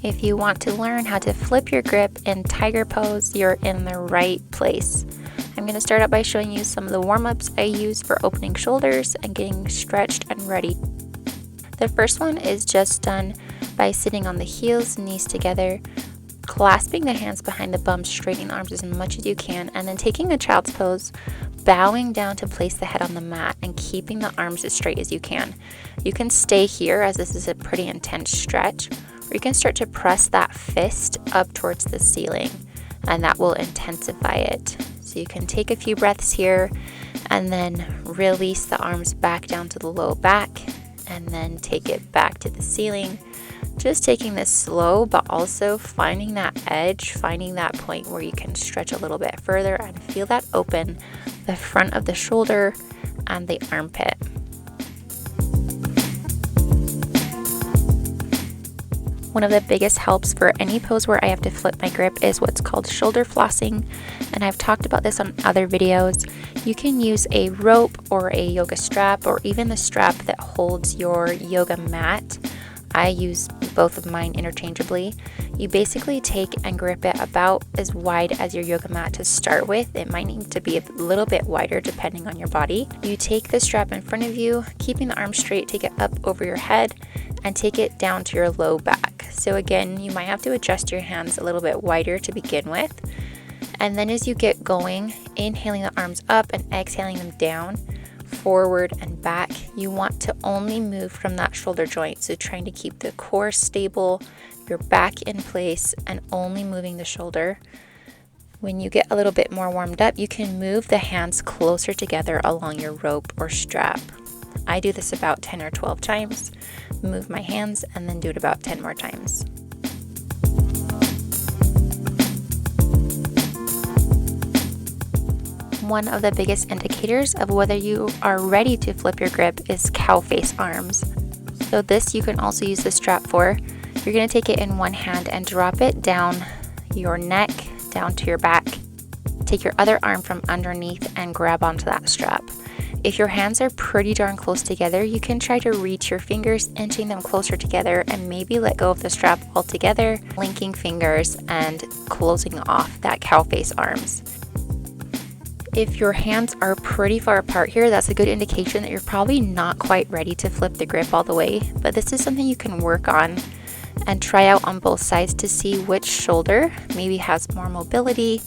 If you want to learn how to flip your grip in tiger pose, you're in the right place. I'm going to start out by showing you some of the warm-ups I use for opening shoulders and getting stretched and ready. The first one is just done by sitting on the heels, knees together, clasping the hands behind the bum, straightening the arms as much as you can, and then taking a child's pose, bowing down to place the head on the mat and keeping the arms as straight as you can. You can stay here as this is a pretty intense stretch, or you can start to press that fist up towards the ceiling, and that will intensify it. So you can take a few breaths here and then release the arms back down to the low back and then take it back to the ceiling. Just taking this slow, but also finding that edge, finding that point where you can stretch a little bit further and feel that open the front of the shoulder and the armpit. One of the biggest helps for any pose where I have to flip my grip is what's called shoulder flossing, and I've talked about this on other videos. You can use a rope or a yoga strap or even the strap that holds your yoga mat. I use both of mine interchangeably. You basically take and grip it about as wide as your yoga mat to start with. It might need to be a little bit wider depending on your body. You take the strap in front of you, keeping the arms straight, take it up over your head and take it down to your low back. So again, you might have to adjust your hands a little bit wider to begin with. And then as you get going, inhaling the arms up and exhaling them down, forward and back, you want to only move from that shoulder joint. So trying to keep the core stable, your back in place, and only moving the shoulder. When you get a little bit more warmed up, you can move the hands closer together along your rope or strap. I do this about 10 or 12 times, move my hands, and then do it about 10 more times. One of the biggest indicators of whether you are ready to flip your grip is cow face arms. So this you can also use the strap for. You're going to take it in one hand and drop it down your neck, down to your back. Take your other arm from underneath and grab onto that strap. If your hands are pretty darn close together, you can try to reach your fingers, inching them closer together, and maybe let go of the strap altogether, linking fingers and closing off that cow face arms. If your hands are pretty far apart here, that's a good indication that you're probably not quite ready to flip the grip all the way, but this is something you can work on and try out on both sides to see which shoulder maybe has more mobility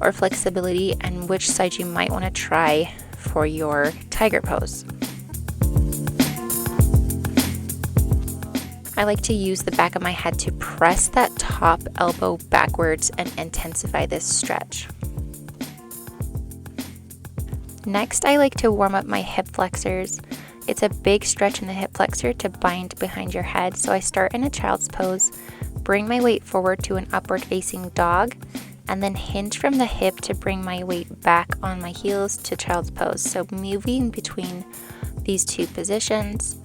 or flexibility and which side you might want to try for your tiger pose. I like to use the back of my head to press that top elbow backwards and intensify this stretch. Next, I like to warm up my hip flexors. It's a big stretch in the hip flexor to bind behind your head, so I start in a child's pose, bring my weight forward to an upward facing dog, and then hinge from the hip to bring my weight back on my heels to child's pose. So moving between these two positions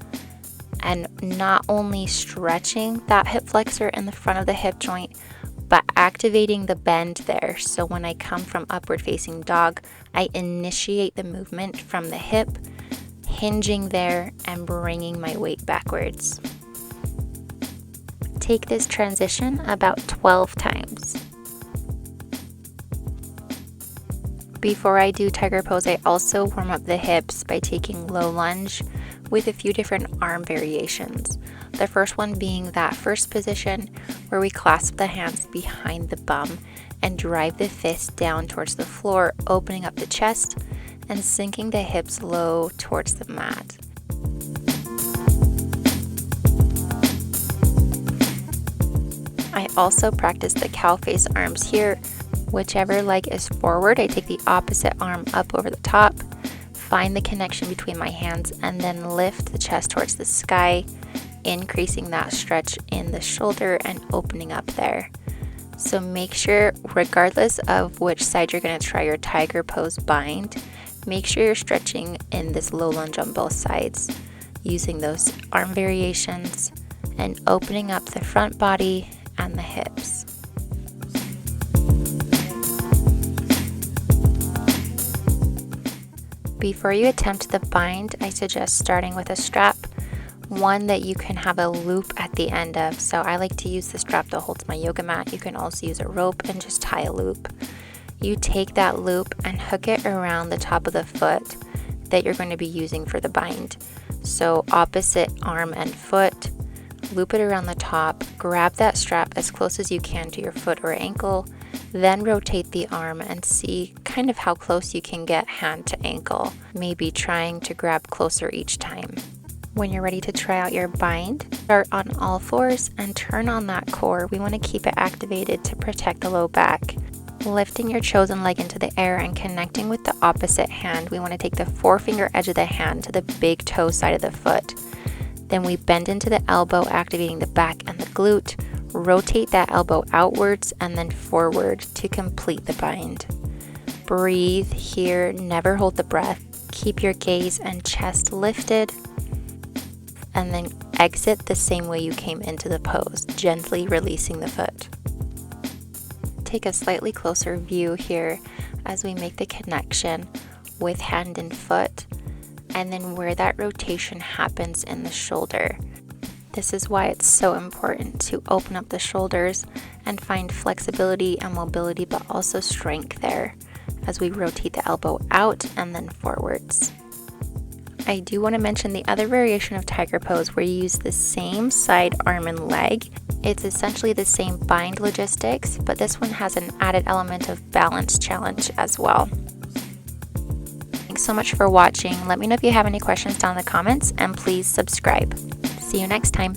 and not only stretching that hip flexor in the front of the hip joint, but activating the bend there. So when I come from upward facing dog, I initiate the movement from the hip, hinging there and bringing my weight backwards. Take this transition about 12 times. Before I do tiger pose, I also warm up the hips by taking low lunge with a few different arm variations. The first one being that first position where we clasp the hands behind the bum and drive the fist down towards the floor, opening up the chest and sinking the hips low towards the mat. I also practice the cow face arms here. Whichever leg is forward, I take the opposite arm up over the top, find the connection between my hands, and then lift the chest towards the sky, increasing that stretch in the shoulder and opening up there. So make sure, regardless of which side you're going to try your tiger pose bind, make sure you're stretching in this low lunge on both sides, using those arm variations and opening up the front body and the hips. Before you attempt the bind, I suggest starting with a strap, one that you can have a loop at the end of. So I like to use the strap that holds my yoga mat. You can also use a rope and just tie a loop. You take that loop and hook it around the top of the foot that you're going to be using for the bind. So opposite arm and foot, loop it around the top, grab that strap as close as you can to your foot or ankle, then rotate the arm and see kind of how close you can get hand to ankle, maybe trying to grab closer each time. When you're ready to try out your bind, start on all fours and turn on that core. We want to keep it activated to protect the low back. Lifting your chosen leg into the air and connecting with the opposite hand, we want to take the forefinger edge of the hand to the big toe side of the foot. Then we bend into the elbow, activating the back and the glute. Rotate that elbow outwards and then forward to complete the bind. Breathe here, never hold the breath. Keep your gaze and chest lifted. And then exit the same way you came into the pose, gently releasing the foot. Take a slightly closer view here as we make the connection with hand and foot, and then where that rotation happens in the shoulder. This is why it's so important to open up the shoulders and find flexibility and mobility, but also strength there as we rotate the elbow out and then forwards. I do want to mention the other variation of tiger pose where you use the same side arm and leg. It's essentially the same bind logistics, but this one has an added element of balance challenge as well. Thanks so much for watching. Let me know if you have any questions down in the comments, and please subscribe. See you next time.